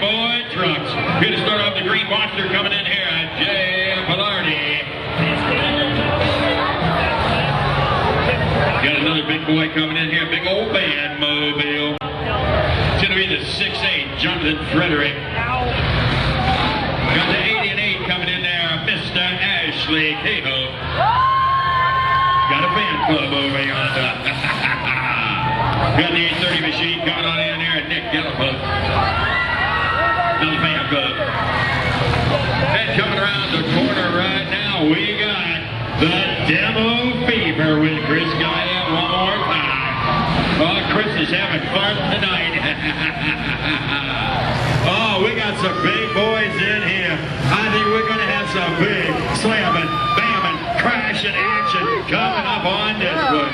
boy trucks. Going to start off the green monster coming in here. Jay Pillardi. Got another big boy coming in here. Big old band mobile. It's going to be the 6'8", Jonathan Frederick. Got the 80 and 8 coming in there. Mr. Ashley Cahill. Got a fan club over yonder. Got the 830 machine coming on in there. Nick Gallagher. Another fan club. And coming around the corner right now, we got the Demo Fever with Chris Guy one more time. Oh, Chris is having fun tonight. Oh, we got some big boys in here. I think we're going to have some big slamming, bamming, crashing action coming up on this one.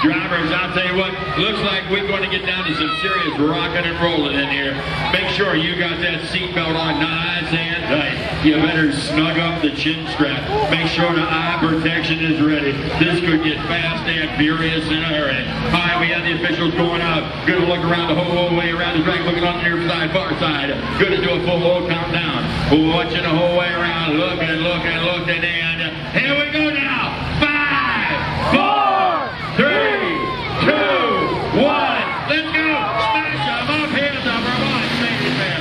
Drivers, I'll tell you what, looks like we're going to get down to some serious rocking and rolling in here. Make sure you got that seatbelt on nice and tight. You better snug up the chin strap. Make sure the eye protection is ready. This could get fast and furious in a hurry. All right, we have the officials going out. Good to look around the whole way around the track, looking on the near side, far side. Good to do a full load countdown. Watching the whole way around, looking, and here we go now. 5, 4, 3, 2, 1. Let's go. Smash them up here, the Vermont Ladies Fair.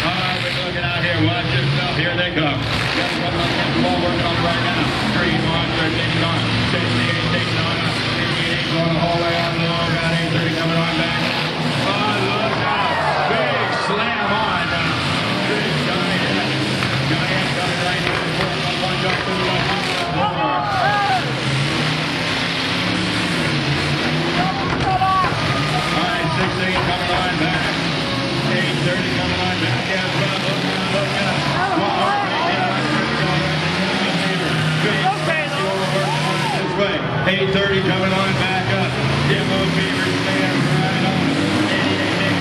All right, we're looking out here. Watch yourself. Here they come. Got one on the wall working on right now. Green monster taking on. 68 taking on. 88 going the whole way on the long. Got 830 coming on back. Oh, look out. Big slam on. Big giant. Giant coming right here. One up to the floor. Coming on back. 830 coming on back. Yeah, look out. One more this way. 830 coming on back up. Demo Fever stands right on. 88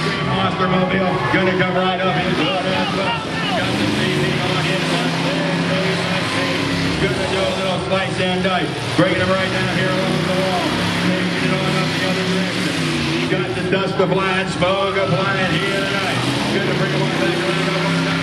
Green Monster Mobile. Gonna come right up his blood as well. Got the TV on in one thing. Gonna do a little slice and dice. Breaking them right down here along the wall. Taking it on up the other direction. Got the dust of flying, smoke of flying here tonight. Good to bring them on back around, up on top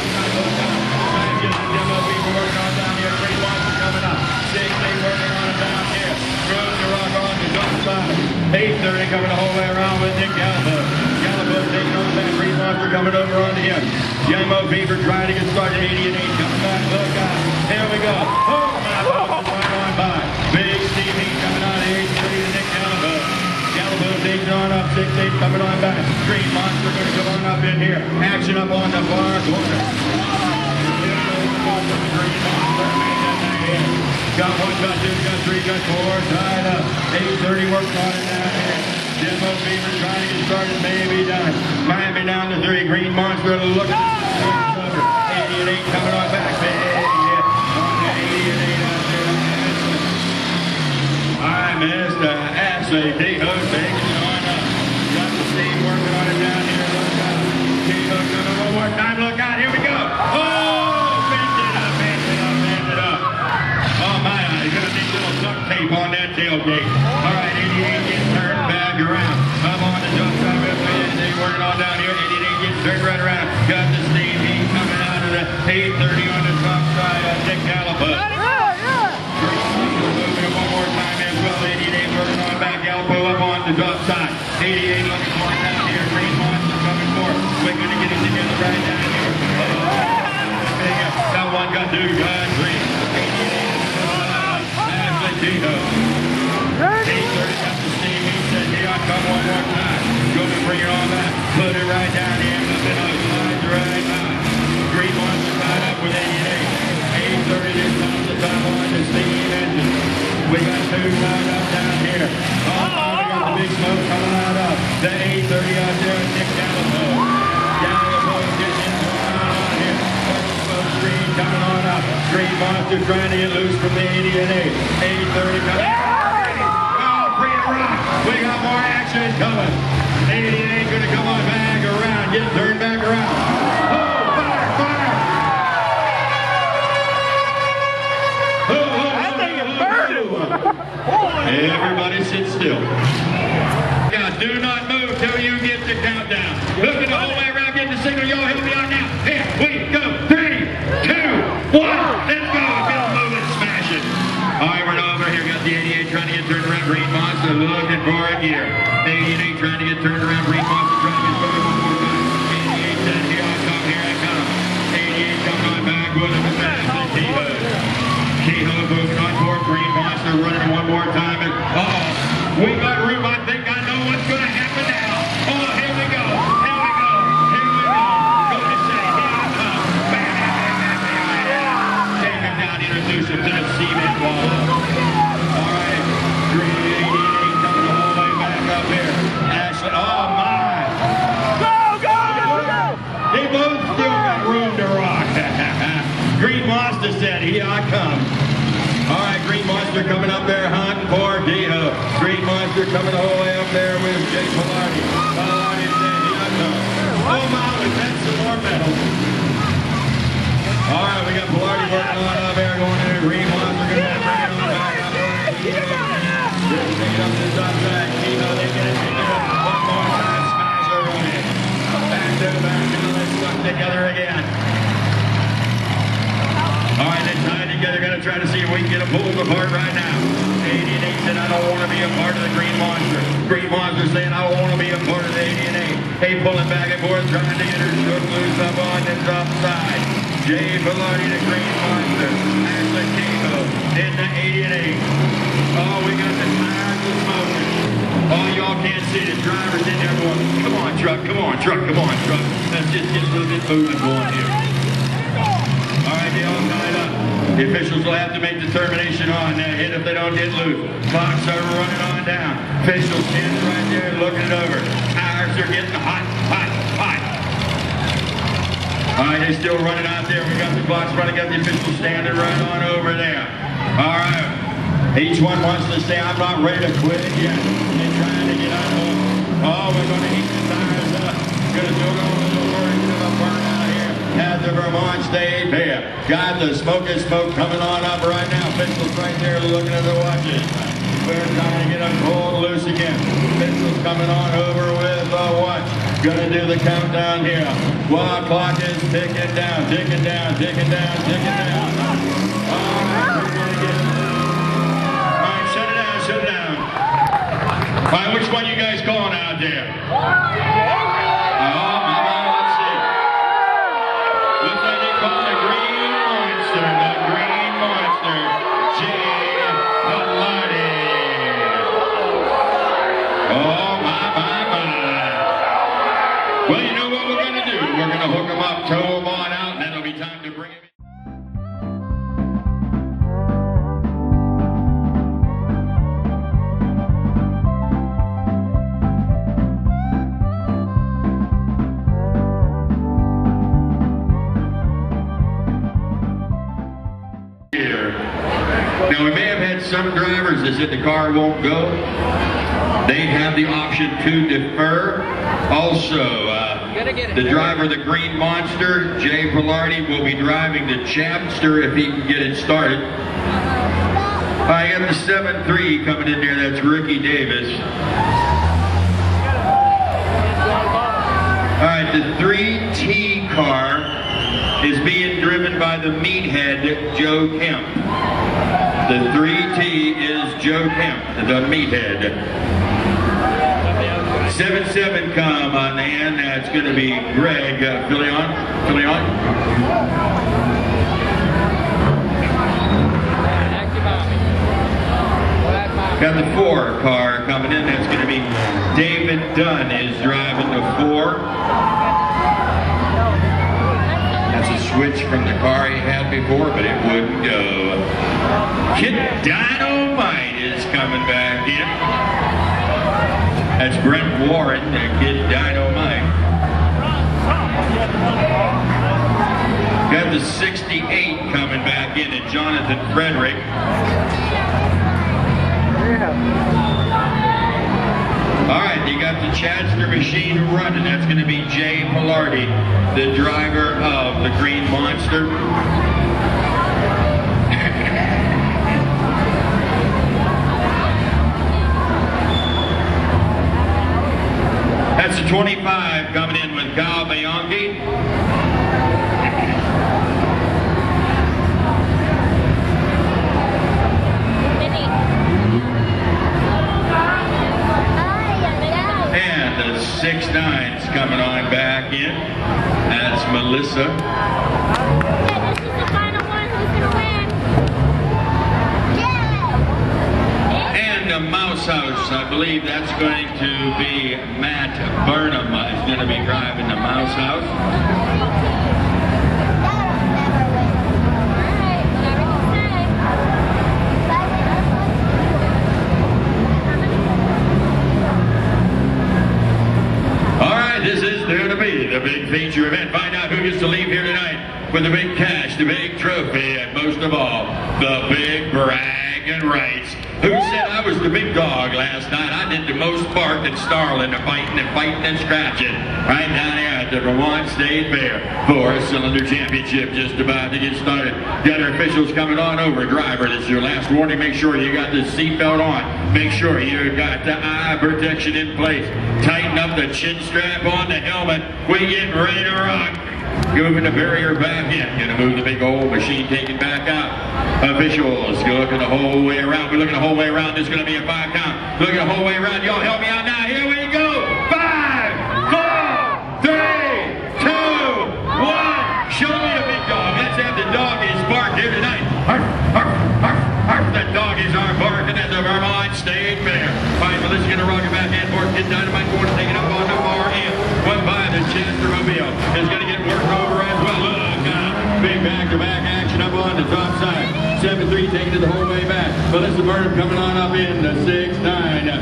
side, look down. Trying to get the Demo Fever working on down here. Green Monster coming up. 6-8 working on it down here. Road to rock on the top side. 830 coming the whole way around with Nick Gallagher. Gallagher taking on back. Green Monster coming over onto him. Demo Fever trying to get started. 80 and 8 coming back. Look out. Here we go. Oh, my God. Right on by. Big Steve Heat coming on. 830 to Nick Gallagher. Gallagher taking on up, 6-8 coming on back. Green Monster going to come on up in here. Action up on the far corner. Got 1, got 2, got 3, got 4, tied up. 830 working on it down here. Demo Fever trying to get started, maybe done. Miami down to 3. Green Monster looking at 80 and 8 coming on back. Big hit on the 80 and 8 out there. I missed Ashley Cahill taking it on up. Got the steam working on it down here. Look out. Cahill coming one more time. Look out. Here we go. Oh, bend it up. Oh, my. He's going to need a little duct tape on that tailgate. All right, 88 gets turned back around. Up on the jump side with me. They working on down here. 88 gets turned right around. Got the steam heat coming out of the 830 on the top side. Nick Gallagher. Moving one more time as well. 88 working on back. Gallagher up on the top side. 88 looking for it down here. Green Monster coming for it. We're going to get it together right down here. Got 1, got 2, got 3. 88 Ashley 830 got the steam. He said, here I come one more time. Go to bring it on back. Put it right down here. Nothing else slides right now. Green Monster tied up with 88. 830 this time the top on the steam engine. We got 2 tied up down here. Oh, we got the big smoke coming out of the 830 out there. Nick Gallagher. Gallagher getting on here. Smoke screen coming on up. Green Monster trying to get loose from the 80 and 8. 830 coming. Oh, bring it rock. We got more action coming. 80 and 8 going to come on back around. Get it turned back around. Oh, fire, fire. That thing is burning. Everybody sit still. Now, do not move till you get to count countdown. Looking the whole way around, getting the signal. Y'all help me out now. Here we go. 3, 2, 1. Let's go. Get moving, smash it. All right, we're over here. Got the 88 trying to get turned around. Green Monster looking for a gear. 88 trying to get turned around. Green Monster trying to get turned around. 88 said, here I come, here I come. 88 coming back with him. Kehoe moving on for Green Monster, running one more time. And, we got room. I think I know what's going to happen now. Oh, here we go. Here we go. Here we go. Going to say, here I come. Bang, bang, bang, bang, bang. Take him down, introduce him to the cement wall. All right. Green 88 coming the whole way back up here. Ashley, oh my. Go, go, go, go. They both still got room to rock. Green Monster said, here I come. All right, Green Monster coming up there, hunting for Kehoe. Green Monster coming the whole way up there with Jay Pilardi. Pilardi said, here I come. Oh my, we've had some more medals. All right, we got Pilardi working on up there, going there. Green Monster going to bring it on back up there. Just take it up to the top side. Kehoe, they get it together. One more time, smash over on it. Back to the back, and let's stuck together again. All right, they're tied together. Going to try to see if we can get them pulled apart right now. 88 said, I don't want to be a part of the Green Monster. Green Monster saying, I don't want to be a part of the 88. Hey, pulling back and forth, trying to get her shook loose up on the top side. Jay Pilardi, the Green Monster. Ashley Kehoe in the 88. Oh, we got the tires of smoking. Oh, y'all can't see the drivers in there going, come on, truck, come on, truck, come on, truck. Let's just get a little bit moving going here. All right, they all tied up. The officials will have to make determination on that hit if they don't get loose. Clocks are running on down. Officials standing right there looking it over. Tires are getting hot, hot, hot. All right, they're still running out there. We got the clocks running. Got the officials standing right on over there. All right. Each one wants to say, I'm not ready to quit yet. They're trying to get out of it. Oh, we're going to heat the tires up. Going to do a little work to the burn out here at the Vermont State Fair. Got the smoking smoke coming on up right now. Officials right there looking at the watches. We're trying to get them pulled loose again. Officials coming on over with the watch. Gonna do the countdown here. Well, clock is ticking down, ticking down, ticking down, ticking down. All right, we're gonna get it. All right, shut it down, shut it down. All right, which one you guys calling out there? Let's see. Looks like they call the Green Monster, the Green Monster. Jay Pilardi. Oh, my. Well, you know what we're going to do? We're going to hook them up, tow them on out, and then it'll be time to bring them in. Now, we may have had some drivers that said the car won't go. They have the option to defer. Also, the driver of the Green Monster, Jay Pilardi, will be driving the Chapster if he can get it started. I got the 7-3 coming in there. That's Ricky Davis. All right, the 3T car is being driven by the meathead, Joe Kemp. The 3T is Joe Kemp, the meathead. 7-7 come on the end. That's going to be Greg Fillion. Got the 4 car coming in. That's going to be David Dunn is driving the 4. That's a switch from the car he had before, but it wouldn't go. Kid Dynamite is coming back in. That's Brent Warren, and Kid Dynamite. Got the 68 coming back in, and Jonathan Frederick. All right, you got the Chadster machine running. That's going to be Jay Pilardi, the driver of the Green Monster. That's the 25 coming in with Cal Bianchi. And the 6'9's coming on back in. That's Melissa. Yeah, this is the final one. Who's gonna win? Yeah. And the Mouse House, I believe that's going to be Matt Burnham is going to be driving the Mouse House. All right, this is going to be the big feature event. Find out who gets to leave here tonight with the big cash, the big trophy, and most of all, the big bragging rights. Who said I was the big dog last night? I did the most barking, snarling, and fighting and scratching right down here at the Rutland Fair. 4-cylinder championship just about to get started. Got our officials coming on over. Driver, this is your last warning. Make sure you got the seatbelt on. Make sure you got the eye protection in place. Tighten up the chin strap on the helmet. We getting ready to rock. Moving the barrier back in. Gonna move the big old machine, taking back out. Officials, go looking the whole way around. We're looking the whole way around. This is gonna be a 5 count. Looking the whole way around. Y'all help me out now. Here we go. 5, 4, 3, 2, 1. Show me the big dog. Let's have the doggies bark here tonight. Arf, arf, arf, arf. The doggies are barking at the Vermont State Fair. Fine, Melissa gonna rock it back and forth. Get Dynamite going to take it up on the far end. One by the Chestermobile is gonna get worked over as well. Look out. Big back-to-back action up on the top side. 7-3 taking it the whole way back. Melissa Burnham coming on up in the 6'9".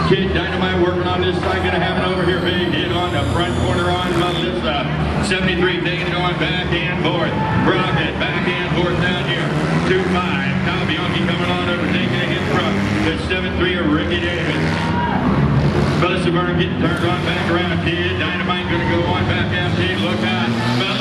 Kid Dynamite working on this side. Gonna have it over here. Big hit on the front corner on Melissa. 73 taking it on back and forth. Rocket back and forth down here. 2-5. Cal Bianchi coming on over, taking a hit from the 7-3 of Ricky Davis. Melissa Burnham getting turned on back around. Kid Dynamite gonna go on back out. Kid, look out.